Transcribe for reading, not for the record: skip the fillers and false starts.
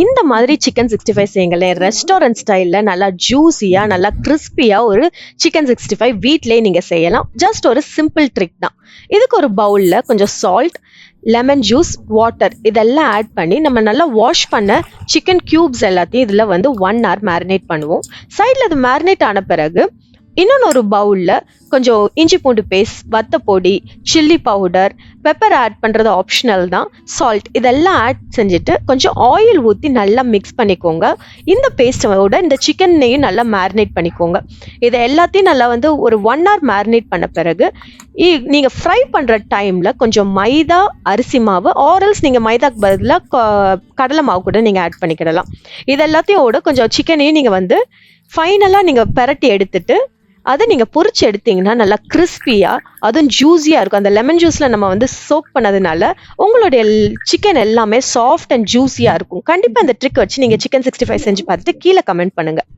இந்த மாதிரி chicken 65 செய்யுங்களேன். Restaurant ஸ்டைல்ல நல்லா ஜூஸியா, நல்லா கிறிஸ்பியா ஒரு சிக்கன் 65 வீட்லயே நீங்க செய்யலாம். ஜஸ்ட் ஒரு சிம்பிள் ட்ரிக் தான். இதுக்கு ஒரு பவுல்ல கொஞ்சம் சால்ட், லெமன் ஜூஸ், வாட்டர் இதெல்லாம் ஆட் பண்ணி நம்ம நல்லா வாஷ் பண்ண சிக்கன் கியூப்ஸ் எல்லாத்தையும் இதில் வந்து 1 hour மேரினேட் பண்ணுவோம். சைடில் அது மேரினேட் ஆன பிறகு இன்னொன்று ஒரு பவுலில் கொஞ்சம் இஞ்சி பூண்டு பேஸ்ட், வத்தப்பொடி, சில்லி பவுடர், பெப்பர் ஆட் பண்ணுறது ஆப்ஷனல் தான், சால்ட் இதெல்லாம் ஆட் செஞ்சுட்டு கொஞ்சம் ஆயில் ஊற்றி நல்லா மிக்ஸ் பண்ணிக்கோங்க. இந்த பேஸ்ட்டோட இந்த சிக்கனையும் நல்லா மேரினேட் பண்ணிக்கோங்க. இதை எல்லாத்தையும் நல்லா வந்து ஒரு 1 hour மேரினேட் பண்ண பிறகு நீங்கள் ஃப்ரை பண்ணுற டைமில் கொஞ்சம் மைதா, அரிசி மாவு ஆரல்ஸ் நீங்கள் மைதாக்கு பதிலாக கடலை மாவு கூட நீங்கள் ஆட் பண்ணிக்கிடலாம். இது எல்லாத்தையோட கொஞ்சம் சிக்கனையும் நீங்கள் வந்து ஃபைனலாக நீங்கள் பெரட்டி எடுத்துட்டு அதை நீங்கள் பொரிச்சு எடுத்தீங்கன்னா நல்லா கிறிஸ்பியாக, அதுவும் ஜூஸியாக இருக்கும். அந்த லெமன் ஜூஸில் நம்ம வந்து சோக் பண்ணதுனால உங்களுடைய சிக்கன் எல்லாமே சாஃப்ட் அண்ட் ஜூஸியாக இருக்கும். கண்டிப்பாக அந்த ட்ரிக் வச்சு நீங்கள் சிக்கன் 65 செஞ்சு பார்த்துட்டு கீழே கமெண்ட் பண்ணுங்கள்.